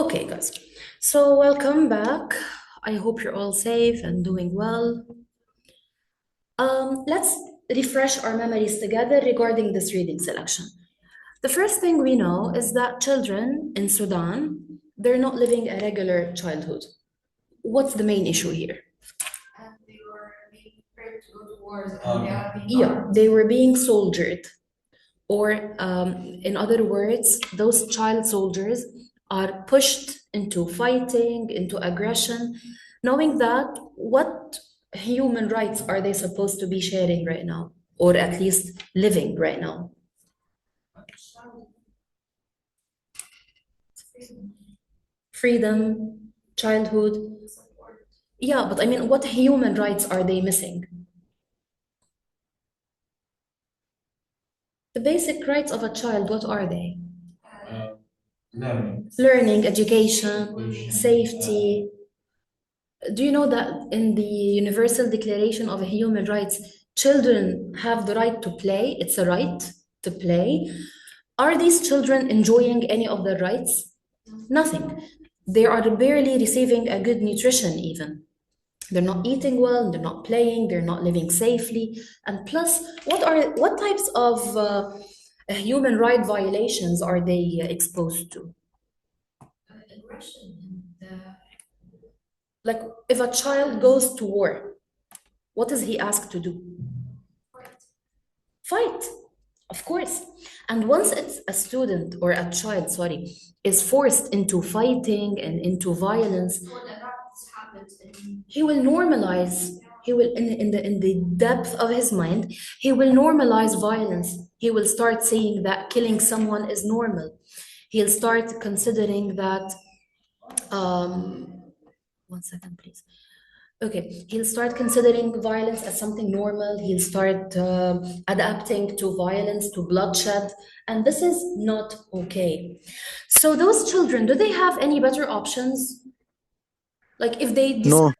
Okay, guys. So, welcome back. I hope you're all safe and doing well. Let's refresh our memories together regarding this reading selection. The first thing we know is that children in Sudan, they're not living a regular childhood. What's the main issue here? They were being prepared to go to wars and they are being Yeah, they were being soldiered. Or, in other words, those child soldiers are pushed into fighting, into aggression, knowing that what human rights are they supposed to be sharing right now, or at least living right now? Freedom, childhood. Yeah, but I mean, what human rights are they missing? The basic rights of a child, what are they? Learning, education, safety. Do you know that in the Universal Declaration of Human Rights, children have the right to play? It's a right to play. Are these children enjoying any of their rights? Nothing. They are barely receiving a good nutrition, even. They're not eating well, they're not playing, they're not living safely. And plus, what types of human right violations are they exposed to? Aggression. Like, if a child goes to war, what is he asked to do? Fight, of course. And once it's a student or a child, sorry, is forced into fighting and into violence, he will normalize. He will, in the depth of his mind, he will normalize violence. He will start saying that killing someone is normal. He'll start considering that. One second, please. Okay, he'll start considering violence as something normal. He'll start adapting to violence, to bloodshed, and this is not okay. So those children, do they have any better options? Like if they decide No,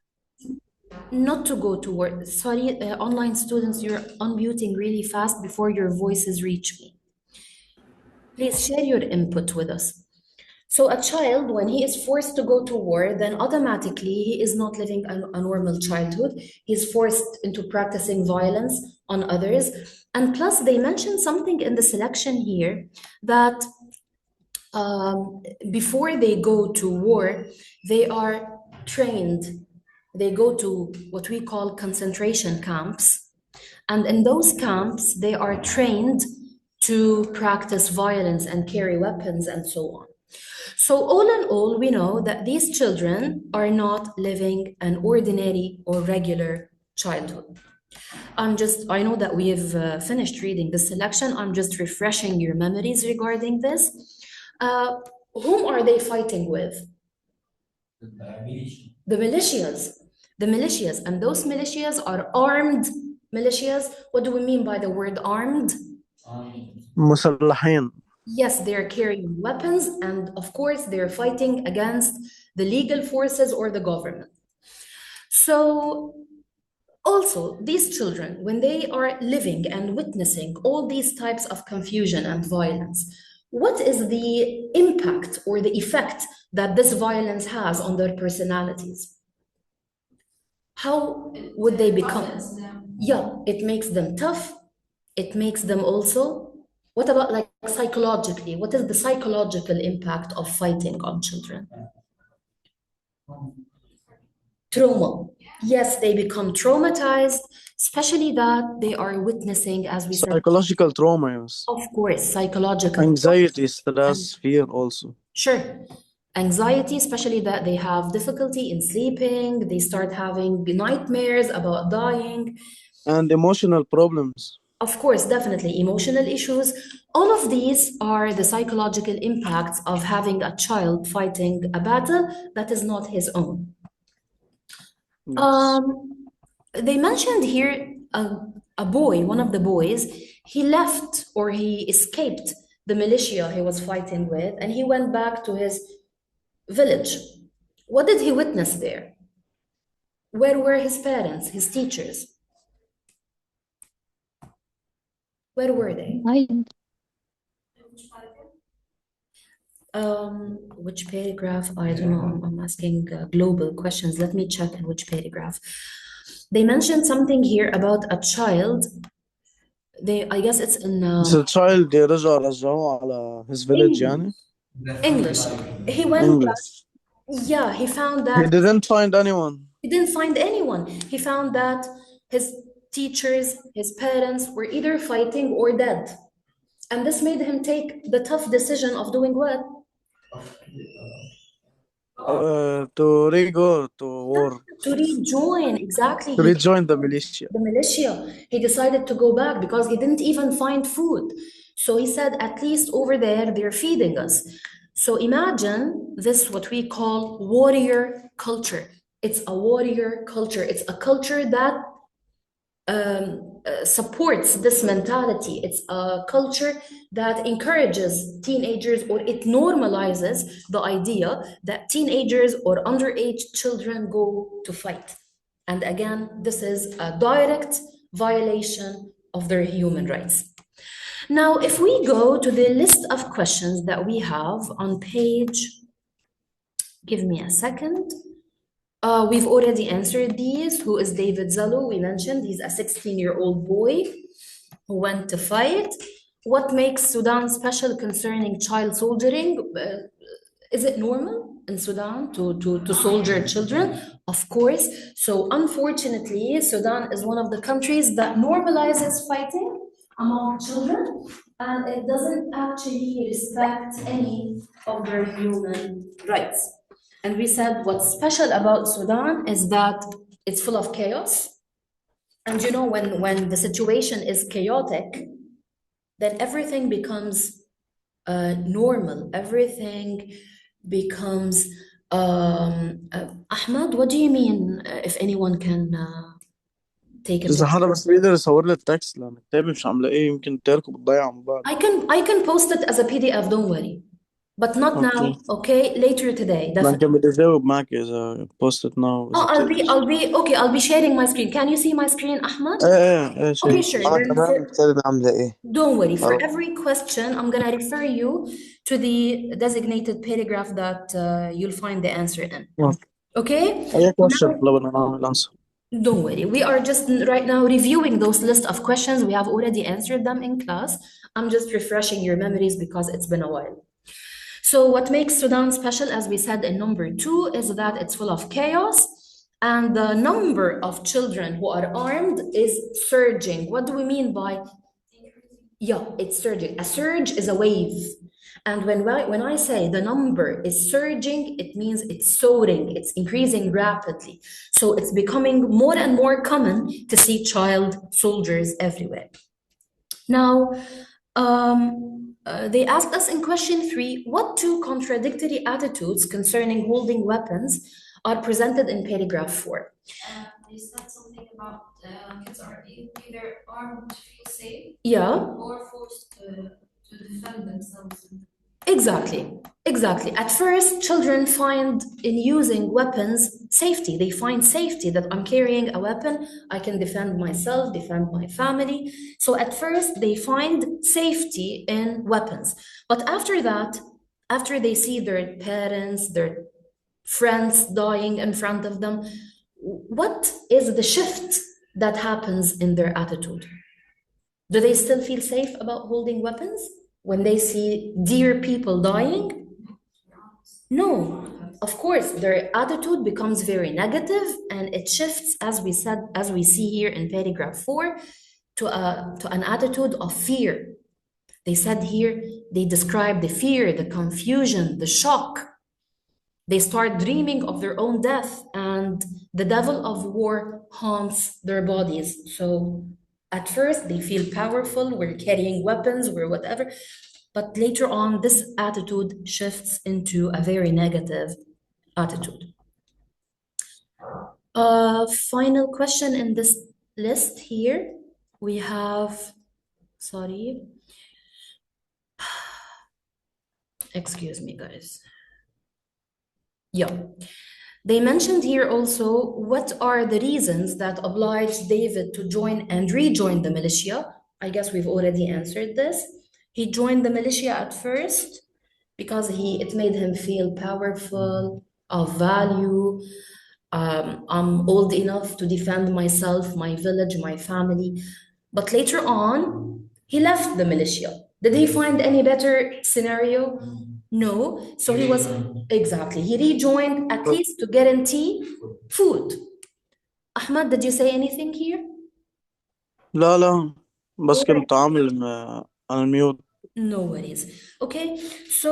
not to go to work. Sorry, online students, you're unmuting really fast before your voices reach me. Please share your input with us. So a child, when he is forced to go to war, then automatically he is not living a normal childhood. He's forced into practicing violence on others. And plus, they mentioned something in the selection here that before they go to war, they are trained. They go to what we call concentration camps. And in those camps, they are trained to practice violence and carry weapons and so on. So, all in all, we know that these children are not living an ordinary or regular childhood. I know that we have finished reading the selection. I'm just refreshing your memories regarding this. Uh, whom are they fighting with? The militias. The militias. And those militias are armed militias. What do we mean by the word armed? مسلحين. Yes, they're carrying weapons, and of course, they're fighting against the legal forces or the government. So, also, these children, when they are living and witnessing all these types of confusion and violence, what is the impact or the effect that this violence has on their personalities? How would they become? Yeah, it makes them tough. It makes them also. What about like psychologically? What is the psychological impact of fighting on children? Trauma. Yes, they become traumatized, especially that they are witnessing, as we said, Psychological trauma, yes. of course, psychological trauma. Anxiety, stress, fear also. Sure. Anxiety, especially that they have difficulty in sleeping, they start having nightmares about dying. And emotional problems. Of course, definitely emotional issues. All of these are the psychological impacts of having a child fighting a battle that is not his own. Yes. They mentioned here a boy, one of the boys, he left or he escaped the militia he was fighting with, and he went back to his village. What did he witness there? Where were his parents, his teachers? Where were they? I Which paragraph? I don't know. I'm asking global questions. Let me check in which paragraph. They mentioned something here about a child. I guess it's in It's a child رجعوه على his village English. يعني. English. He went back. English. Yeah, he found He that didn't find anyone. he didn't find anyone. He found that his teachers, his parents were either fighting or dead. And this made him take the tough decision of doing what? To go to war. To rejoin. Exactly. To rejoin the militia. The militia. He decided to go back because he didn't even find food. So he said, at least over there, they're feeding us. So imagine this, what we call warrior culture. It's a warrior culture. It's a culture that supports this mentality. It's a culture that encourages teenagers, or it normalizes the idea that teenagers or underage children go to fight. And again, this is a direct violation of their human rights. Now, if we go to the list of questions that we have on page, give me a second. We've already answered these. Who is David Zalo? We mentioned he's a 16-year-old boy who went to fight. What makes Sudan special concerning child soldiering? Is it normal in Sudan to soldier children? Of course. So unfortunately, Sudan is one of the countries that normalizes fighting among children, and it doesn't actually respect any of their human rights. And we said what's special about Sudan is that it's full of chaos. And you know, when the situation is chaotic, then everything becomes normal. Everything becomes Ahmad, what do you mean if anyone can take it? إذا حدا بس بيقدر يصور لي التكست لأن الكتابة مش عاملة إيه يمكن تاركوا بتضيع من بعض. I can post it as a PDF, don't worry. But not now, okay? Later today. لأن كان بدي أجاوب معك إذا post it now. Oh, I'll be sharing my screen. Can you see my screen, Ahmad? إيه Okay, شايف. sure. تمام الكتابة عاملة إيه؟ Don't worry. For خلاص. every question, I'm gonna refer you to the designated paragraph that you'll find the answer in. Okay? أي question لو بدنا نعمل answer. Don't worry. We are just right now reviewing those list of questions. We have already answered them in class. I'm just refreshing your memories because it's been a while. So what makes Sudan special, as we said in number 2, is that it's full of chaos, and the number of children who are armed is surging. What do we mean by? Yeah, it's surging. A surge is a wave. And when I say the number is surging, it means it's soaring, it's increasing rapidly. So it's becoming more and more common to see child soldiers everywhere. Now, they asked us in question 3, what 2 contradictory attitudes concerning holding weapons are presented in paragraph 4? They said something about kids are either armed to feel safe, Yeah. or forced to defend themselves. Exactly. At first, children find in using weapons safety. They find safety that I'm carrying a weapon, I can defend myself, defend my family. So at first, they find safety in weapons. But after that, after they see their parents, their friends dying in front of them, what is the shift that happens in their attitude? Do they still feel safe about holding weapons when they see dear people dying? No, of course, their attitude becomes very negative, and it shifts, as we see here in paragraph 4, to an attitude of fear. They said here, they describe the fear, the confusion, the shock. They start dreaming of their own death, and the devil of war haunts their bodies. So at first, they feel powerful, we're carrying weapons, we're whatever. But later on, this attitude shifts into a very negative attitude. Final question in this list here. We have, sorry. Excuse me, guys. Yeah. They mentioned here also what are the reasons that obliged David to join and rejoin the militia. I guess we've already answered this. He joined the militia at first because it made him feel powerful, of value. I'm old enough to defend myself, my village, my family. But later on, he left the militia. Did he find any better scenario? No. So he was exactly. He rejoined at least to guarantee food. Ahmad, did you say anything here? لا بس Okay. كنت عامل على الميوت. No worries. Okay. So,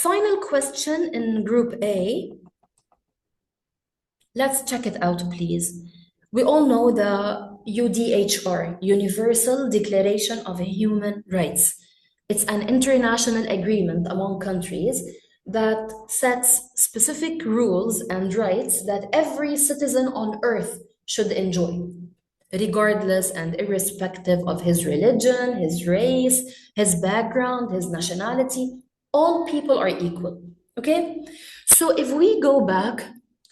final question in group A. Let's check it out, please. We all know the UDHR, Universal Declaration of Human Rights. It's an international agreement among countries that sets specific rules and rights that every citizen on earth should enjoy, regardless and irrespective of his religion, his race, his background, his nationality. All people are equal. Okay? So if we go back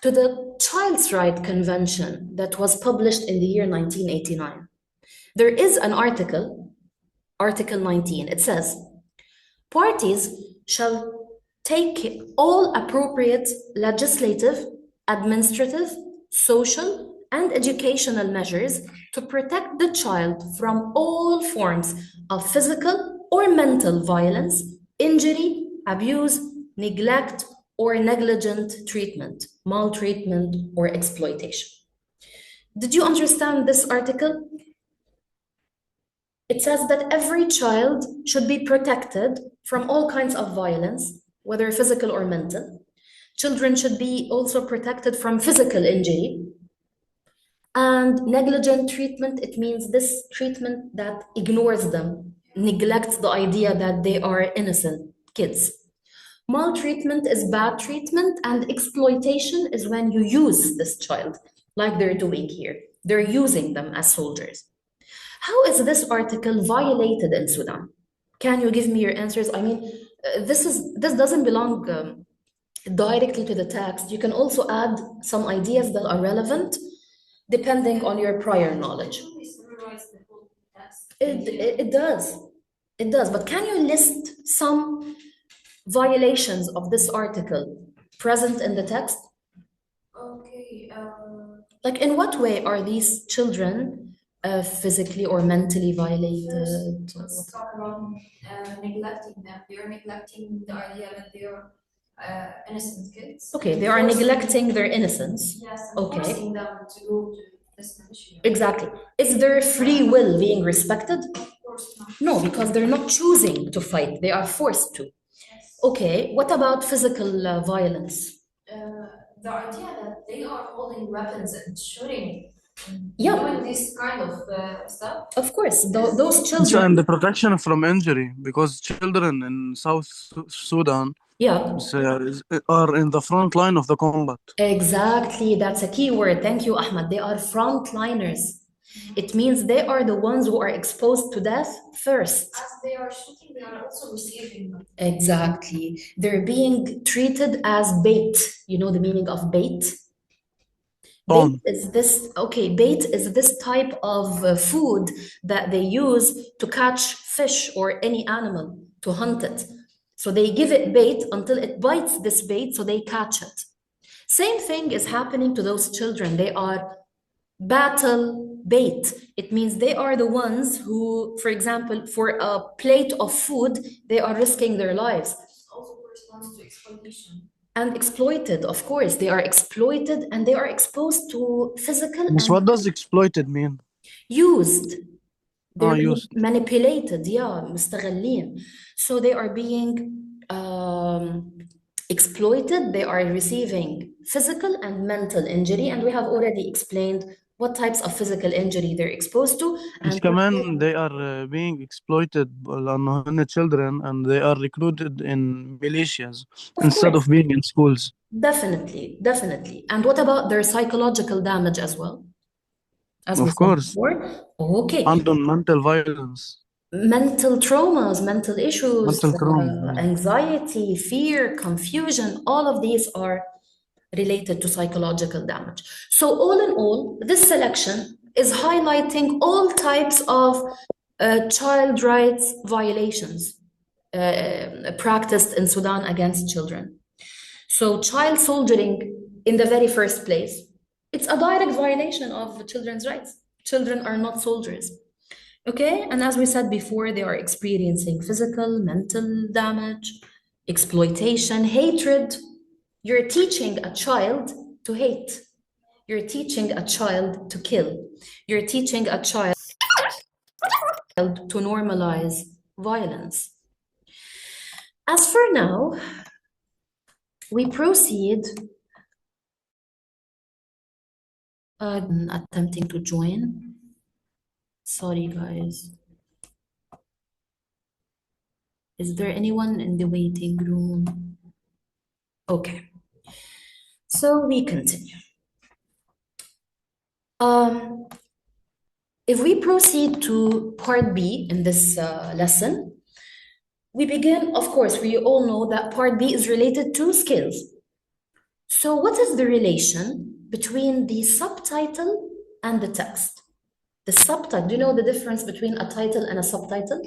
to the Child's Rights Convention that was published in the year 1989, there is an article, Article 19. It says, parties shall take all appropriate legislative, administrative, social, and educational measures to protect the child from all forms of physical or mental violence, injury, abuse, neglect, or negligent treatment, maltreatment, or exploitation. Did you understand this article? It says that every child should be protected from all kinds of violence, whether physical or mental. Children should be also protected from physical injury. And negligent treatment, it means this treatment that ignores them, neglects the idea that they are innocent kids. Maltreatment is bad treatment, and exploitation is when you use this child, like they're doing here. They're using them as soldiers. How is this article violated in Sudan? Can you give me your answers? I mean, this doesn't belong directly to the text. You can also add some ideas that are relevant depending on your prior knowledge. Should we summarize the whole text? It does. It does. But can you list some violations of this article present in the text? Okay, Like, in what way are these children physically or mentally violated? let's talk about neglecting them. They're neglecting the idea that they are innocent kids. Okay, they are neglecting their innocence. Yes, and Okay. forcing them to go to this militia. Exactly. Is their free will being respected? Of course not. No, because they're not choosing to fight. They are forced to. Yes. Okay, what about physical violence? The idea that they are holding weapons and shooting and Yeah. doing this kind of stuff. Of course, those And children. the protection from injury, because children in South Sudan Yeah, are in the front line of the combat. exactly. That's a key word. Thank you, Ahmad. They are frontliners. It means they are the ones who are exposed to death first. As they are shooting, they are also receiving them. Exactly. They're being treated as bait. You know the meaning of bait? Bait is this, okay, bait is this type of food that they use to catch fish or any animal, to hunt it. So they give it bait until it bites this bait, so they catch it. Same thing is happening to those children. They are battle bait. It means they are the ones who, for example, for a plate of food, they are risking their lives. Also corresponds to exploitation. And exploited, of course. They are exploited and they are exposed to physical But what does exploited mean? used. They're Used. manipulated, yeah, مستغلين. So they are being exploited, they are receiving physical and mental injury, and we have already explained what types of physical injury they're exposed to. And كمان they are being exploited لأنه هن children and they are recruited in militias instead of being in schools. Definitely, definitely. And what about their psychological damage as well? As we Of said course. before? Okay. And on mental violence. Mental traumas, mental issues, Mental trauma. anxiety, fear, confusion, all of these are related to psychological damage. So all in all, this selection is highlighting all types of child rights violations. practiced in Sudan against children. So child soldiering in the very first place, it's a direct violation of children's rights. Children are not soldiers. Okay, and as we said before, they are experiencing physical, mental damage, exploitation, hatred. You're teaching a child to hate. You're teaching a child to kill. You're teaching a child to normalize violence. As for now, we proceed. Attempting to join. Sorry, guys. Is there anyone in the waiting room? Okay. So we continue. If we proceed to part B in this lesson, we begin, of course, we all know that part B is related to skills. So what is the relation between the subtitle and the text? The subtitle, do you know the difference between a title and a subtitle?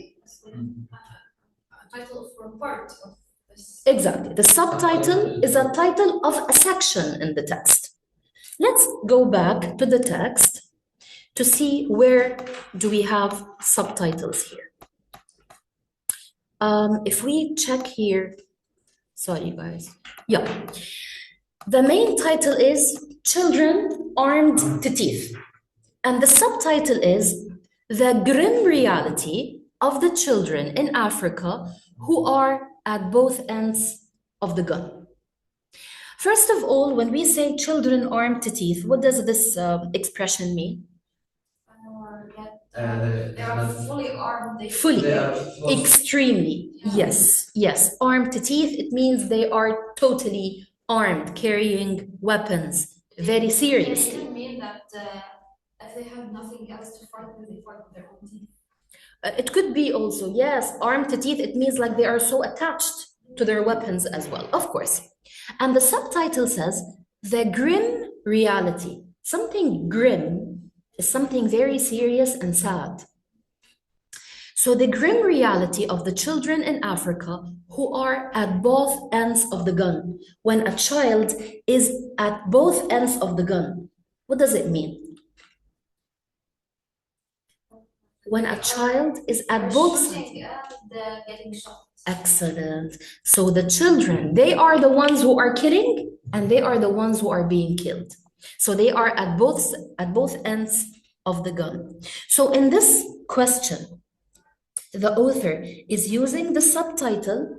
A title for part of this. Exactly. The subtitle is a title of a section in the text. Let's go back to the text to see where do we have subtitles here. If we check here, sorry guys, yeah. The main title is Children Armed to Teeth. And the subtitle is The Grim Reality of the Children in Africa who are at both ends of the gun. First of all, when we say children armed to teeth, what does this expression mean? They are fully armed. Fully, extremely, yes, yes. Armed to teeth, it means they are totally armed, carrying weapons very seriously. It mean that if they have nothing else to fight with, they fight with their own teeth. It could be also, yes, armed to teeth, it means like they are so attached to their weapons as well, of course. And the subtitle says, The Grim Reality. Something grim is something very serious and sad. So the grim reality of the children in Africa who are at both ends of the gun. When a child is at both ends of the gun, what does it mean? When a child is at both sides. And getting shot. Excellent. So the children, they are the ones who are killing and they are the ones who are being killed. So they are at both ends of the gun. So in this question, the author is using the subtitle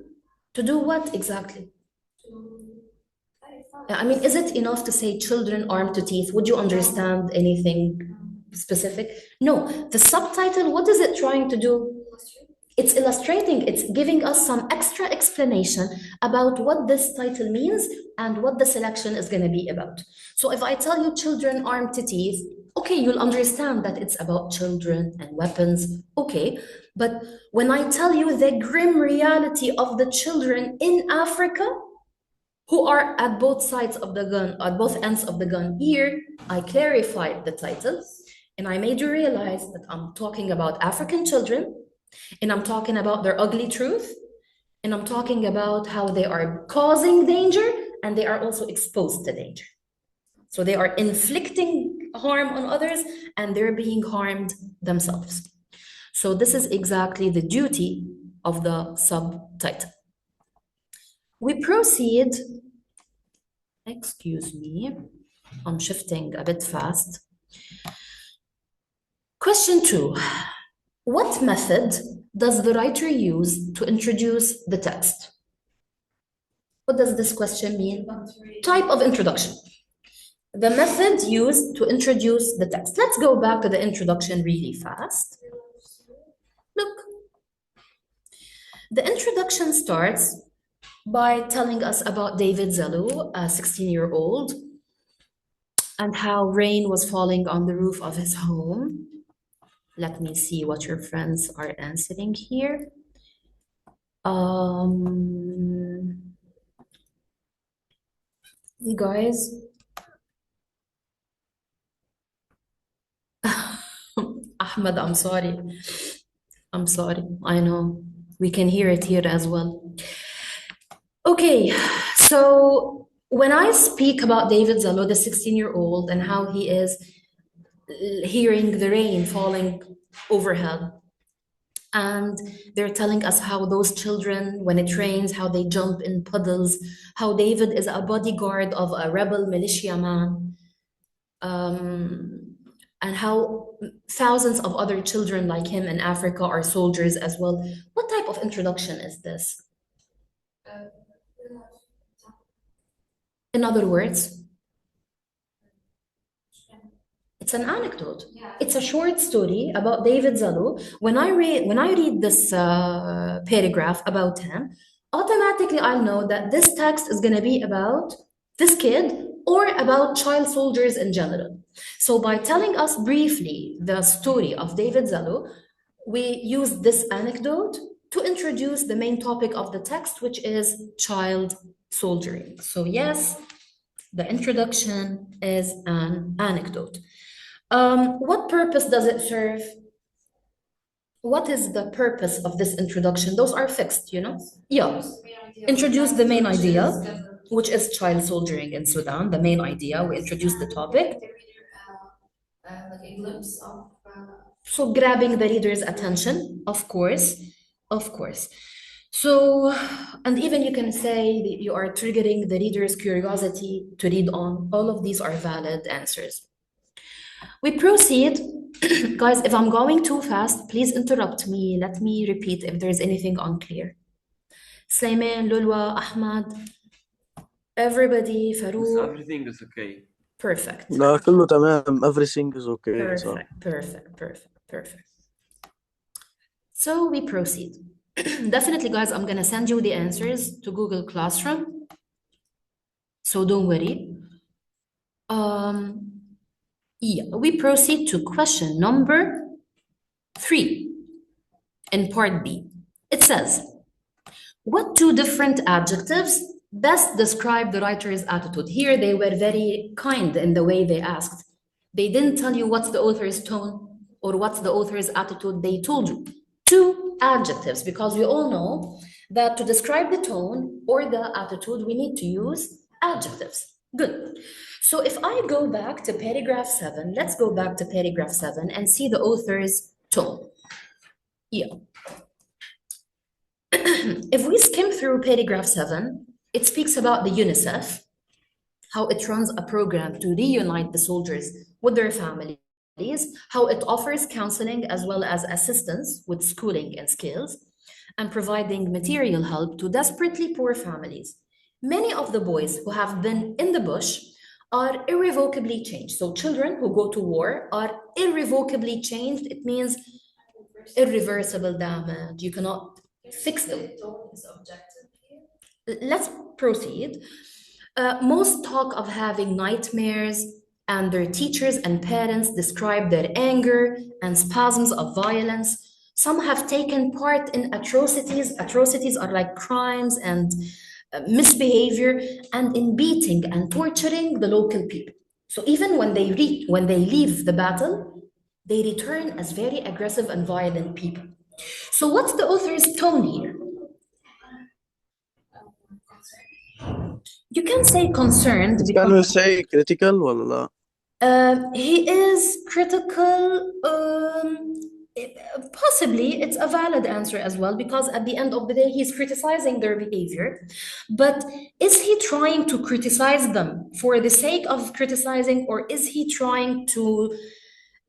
to do what exactly? I mean, is it enough to say children armed to teeth? Would you understand anything specific? No, the subtitle, what is it trying to do? It's illustrating, it's giving us some extra explanation about what this title means and what the selection is going to be about. So if I tell you children armed to teeth, okay, you'll understand that it's about children and weapons, okay. But when I tell you the grim reality of the children in Africa who are at both sides of the gun, at both ends of the gun, here I clarified the title and I made you realize that I'm talking about African children, and I'm talking about their ugly truth, and I'm talking about how they are causing danger and they are also exposed to danger. So they are inflicting harm on others and they're being harmed themselves. So this is exactly the duty of the subtitle. We proceed, excuse me, I'm shifting a bit fast. Question 2. What method does the writer use to introduce the text? What does this question mean? Type of introduction. The method used to introduce the text. Let's go back to the introduction really fast. Look. The introduction starts by telling us about David Zelu, a 16-year-old, and how rain was falling on the roof of his home. Let me see what your friends are answering here. You guys. Ahmed, I'm sorry. I'm sorry. I know. We can hear it here as well. Okay, so when I speak about David Zalo, the 16-year-old, and how he is hearing the rain falling overhead, and they're telling us how those children, when it rains, how they jump in puddles, how David is a bodyguard of a rebel militiaman, and how thousands of other children like him in Africa are soldiers as well. What type of introduction is this? In other words, it's an anecdote. Yeah. It's a short story about David Zalo. When I read this paragraph about him, automatically I'll know that this text is going to be about this kid or about child soldiers in general. So by telling us briefly the story of David Zalo, we use this anecdote to introduce the main topic of the text, which is child soldiering. So yes, the introduction is an anecdote. What purpose does it serve? What is the purpose of this introduction? Those are fixed, you know? Yeah. Introduce the main idea, which is child soldiering in Sudan, the main idea. We introduce the topic. Like a glimpse of So grabbing the reader's attention, of course, of course. So, and even you can say that you are triggering the reader's curiosity to read on. All of these are valid answers. We proceed. Guys, if I'm going too fast, please interrupt me. Let me repeat if there's anything unclear. Slayman, Lulwa, Ahmad, everybody, Yes, Farouk. everything is okay. Perfect. لا كله تمام. Everything is okay. So Perfect. So we proceed. Definitely, guys, I'm gonna send you the answers to Google Classroom. So don't worry. Yeah, we proceed to question number 3 in part B. It says, what two different adjectives best describe the writer's attitude? Here they were very kind in the way they asked. They didn't tell you what's the author's tone or what's the author's attitude. They told you two adjectives, because we all know that to describe the tone or the attitude, we need to use adjectives. Good. So if I go back to paragraph 7, let's go back to paragraph 7 and see the author's tone. Yeah. If we skim through paragraph 7, it speaks about the UNICEF, how it runs a program to reunite the soldiers with their families, how it offers counseling as well as assistance with schooling and skills, and providing material help to desperately poor families. Many of the boys who have been in the bush are irrevocably changed. So children who go to war are irrevocably changed. It means irreversible damage. You cannot fix them. The tone is objective here. Let's proceed. Most talk of having nightmares, and their teachers and parents describe their anger and spasms of violence. Some have taken part in atrocities. Atrocities are like crimes and misbehavior, and in beating and torturing the local people. So even when they leave the battle, they return as very aggressive and violent people. So what's the author's tone here? You can say concerned can because we say critical ولا لا؟ he is critical. Possibly it's a valid answer as well, because at the end of the day, he's criticizing their behavior. But is he trying to criticize them for the sake of criticizing, or is he trying to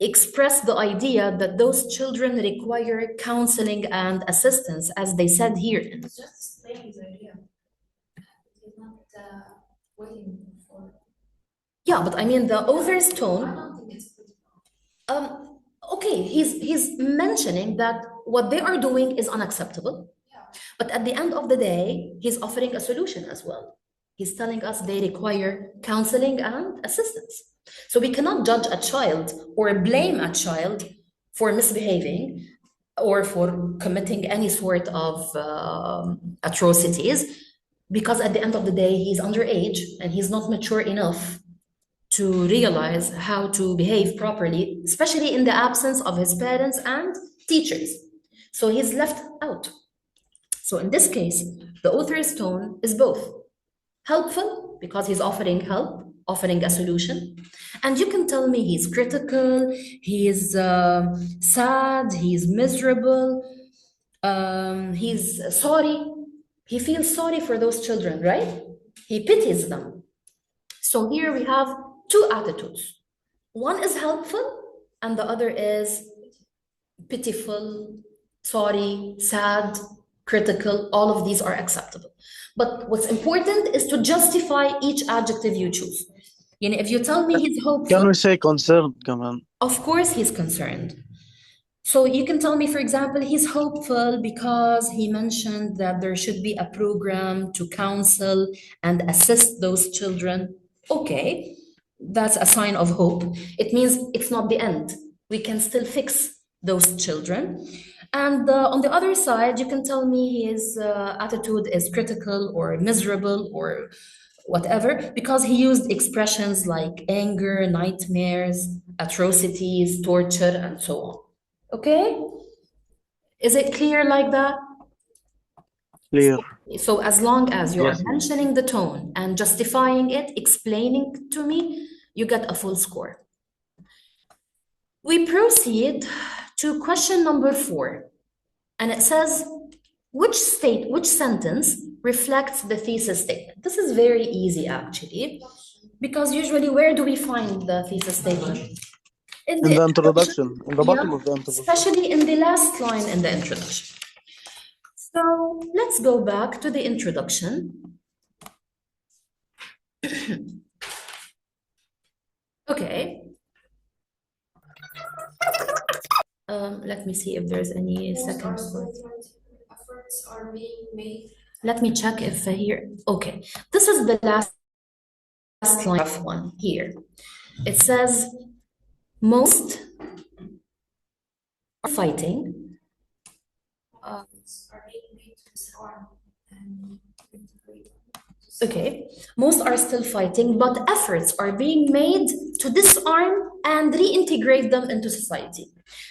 express the idea that those children require counseling and assistance, as they said here? It's just displaying his idea. He's not waiting for. Yeah, but I mean the author's I tone. don't think it's critical. Okay, he's mentioning that what they are doing is unacceptable, Yeah. but at the end of the day, he's offering a solution as well. He's telling us they require counseling and assistance. So we cannot judge a child or blame a child for misbehaving or for committing any sort of atrocities, because at the end of the day, he's underage and he's not mature enough to realize how to behave properly, especially in the absence of his parents and teachers. So he's left out. So in this case, the author's tone is both helpful because he's offering help, offering a solution. And you can tell me he's critical, he's sad, he's miserable, he's sorry. He feels sorry for those children, right? He pities them. So here we have two attitudes. One is helpful and the other is pitiful, sorry, sad, critical. All of these are acceptable. But what's important is to justify each adjective you choose. You know, if you tell me he's hopeful, Can we say concerned كمان? of course he's concerned. So you can tell me, for example, he's hopeful because he mentioned that there should be a program to counsel and assist those children. Okay, that's a sign of hope. It means it's not the end. We can still fix those children. And on the other side, you can tell me his attitude is critical or miserable or whatever, because he used expressions like anger, nightmares, atrocities, torture, and so on. Okay? Is it clear like that? Clear. So as long as you are Yes. mentioning the tone and justifying it, explaining to me, you get a full score. We proceed to question number 4. And it says, which sentence reflects the thesis statement? This is very easy actually, because usually where do we find the thesis statement? In the introduction, in the bottom Yeah, of the introduction. especially in the last line in the introduction. So let's go back to the introduction. Okay. Let me see if there's any Most second are still word. fighting. Efforts are being made. Let me check if here. Okay, this is the last line of one here. It says most are fighting. Efforts are being made to disarm and integrate. Okay, most are still fighting, but efforts are being made to disarm and reintegrate them into society.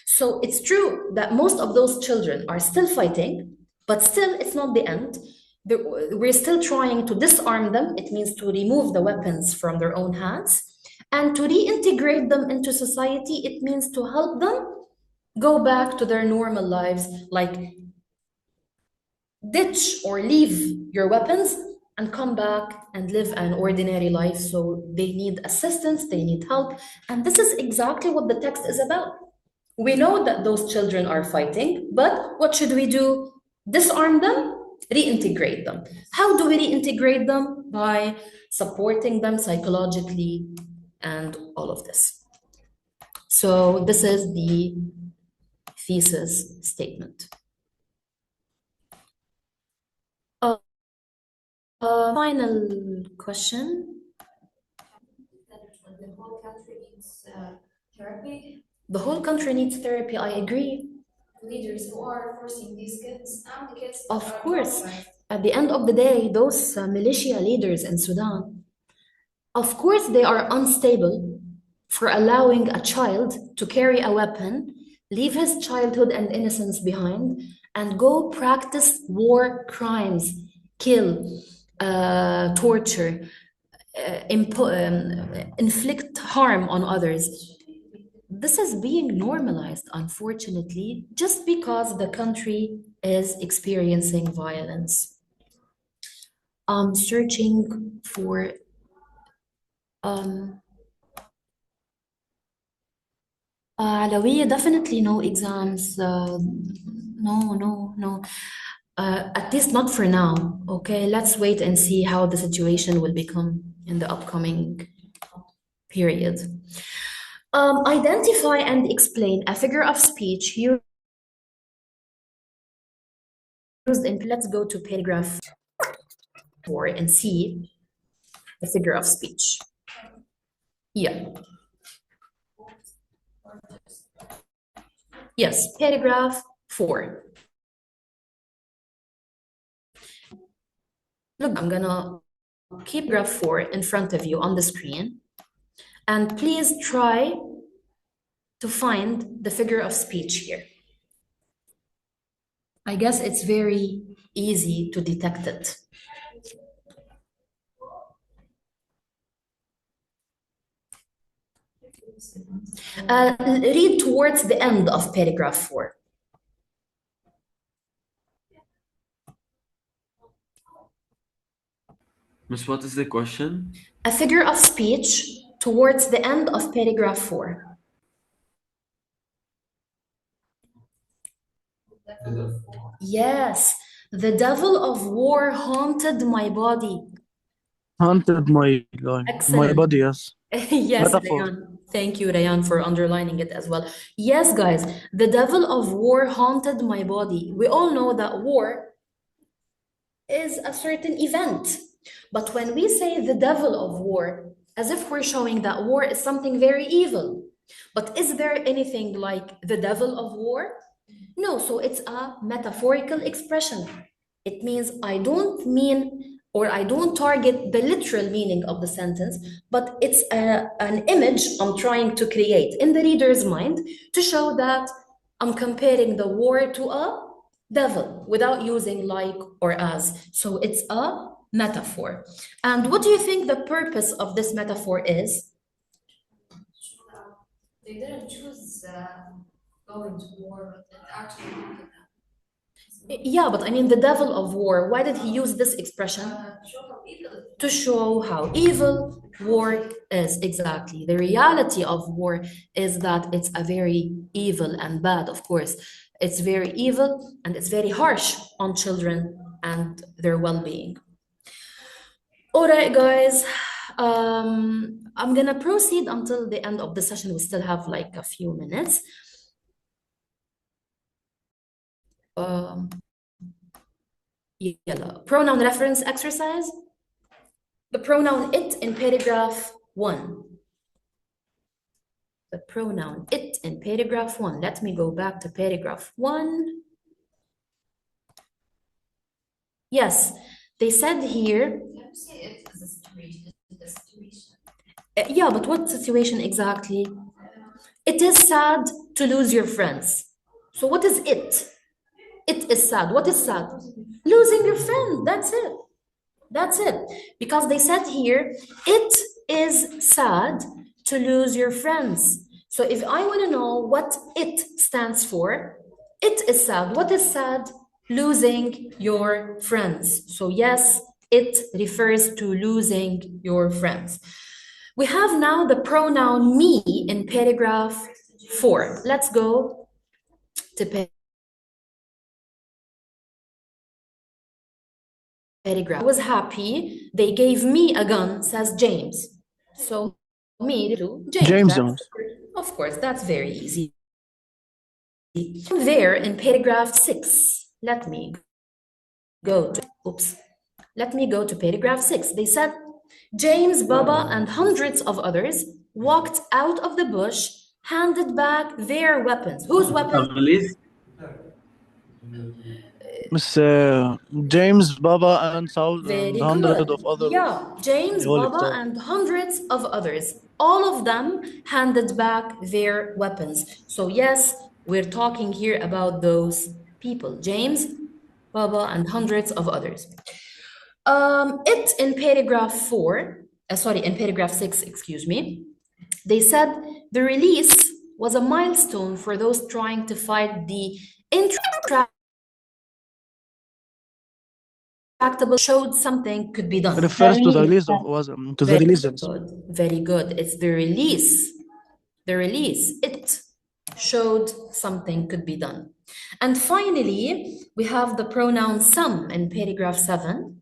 So it's true that most of those children are still fighting, but still it's not the end. We're still trying to disarm them. It means to remove the weapons from their own hands. And to reintegrate them into society, it means to help them go back to their normal lives, like ditch or leave your weapons and come back and live an ordinary life. So they need assistance, they need help. And this is exactly what the text is about. We know that those children are fighting, but what should we do? Disarm them, reintegrate them. How do we reintegrate them? By supporting them psychologically and all of this. So this is the thesis statement. Final question. The whole country needs therapy. The whole country needs therapy, I agree. Leaders who are forcing these kids and the kids that Of are course. traumatized. At the end of the day, those militia leaders in Sudan, of course, they are unstable for allowing a child to carry a weapon, leave his childhood and innocence behind, and go practice war crimes, kill, torture, inflict harm on others. This is being normalized, unfortunately, just because the country is experiencing violence. I'm searching for Alawiya, definitely no exams. No. At least not for now. Okay, let's wait and see how the situation will become in the upcoming period. Identify and explain a figure of speech used in. Let's go to paragraph 4 and see the figure of speech. Yeah. Yes, paragraph 4. Look, I'm gonna keep graph 4 in front of you on the screen, and please try to find the figure of speech here. I guess it's very easy to detect it. Read towards the end of paragraph 4. Miss, what is the question? A figure of speech towards the end of paragraph 4. Yes, the devil of war haunted my body. Haunted my Excellent. body, yes. Yes, Metaphor. Rayan. Thank you, Rayan, for underlining it as well. Yes, guys, the devil of war haunted my body. We all know that war is a certain event. But when we say the devil of war, as if we're showing that war is something very evil. But is there anything like the devil of war? No, so it's a metaphorical expression. It means I don't mean or I don't target the literal meaning of the sentence, but it's an image I'm trying to create in the reader's mind to show that I'm comparing the war to a devil without using like or as. So it's a metaphor. And what do you think the purpose of this metaphor is? They didn't choose going to war, but it actually happened to them. Yeah, but I mean the devil of war, why did he use this expression? Show how evil it is. To show how evil war is. Exactly. The reality of war is that it's a very evil and bad, of course. It's very evil and it's very harsh on children and their well-being. All right, guys. I'm gonna proceed until the end of the session. We still have like a few minutes. Pronoun reference exercise. The pronoun it in paragraph 1. The pronoun it in paragraph 1. Let me go back to paragraph 1. Yes, they said here. Can you say it as a situation? The situation. Yeah, but what situation exactly? It is sad to lose your friends. So what is it? It is sad. What is sad? Losing your friend. That's it. That's it. Because they said here, it is sad to lose your friends. So if I want to know what it stands for, it is sad. What is sad? Losing your friends. So yes, it refers to losing your friends. We have now the pronoun me in paragraph 4. Let's go to paragraph. I was happy. They gave me a gun, says James. So me to James. James That's- Jones. Of course, that's very easy. There in paragraph 6. Let me go to paragraph 6. They said James, Baba, and hundreds of others walked out of the bush, handed back their weapons. Whose weapons? Please. Miss James, Baba, and Very hundred good. of other. Yeah, James, Holy Baba, Kitab. and hundreds of others. All of them handed back their weapons. So yes, we're talking here about those people. James, Baba, and hundreds of others. It in paragraph 6, excuse me. They said the release was a milestone for those trying to fight the intractable, showed something could be done. Refers to the release of to the Very religions. good. Very good. It's the release. The release. It showed something could be done. And finally, we have the pronoun some in paragraph 7.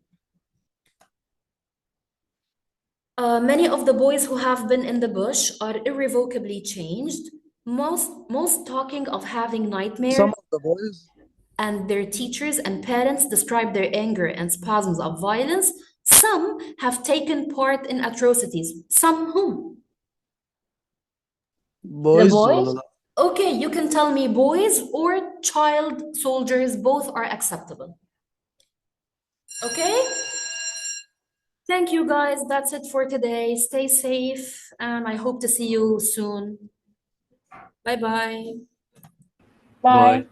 Many of the boys who have been in the bush are irrevocably changed. Most talking of having nightmares. Some of the boys. And their teachers and parents describe their anger and spasms of violence. Some have taken part in atrocities. Some whom? Boys. boys? Okay, you can tell me boys or child soldiers, both are acceptable. Okay? Thank you guys. That's it for today. Stay safe and I hope to see you soon. Bye-bye. Bye.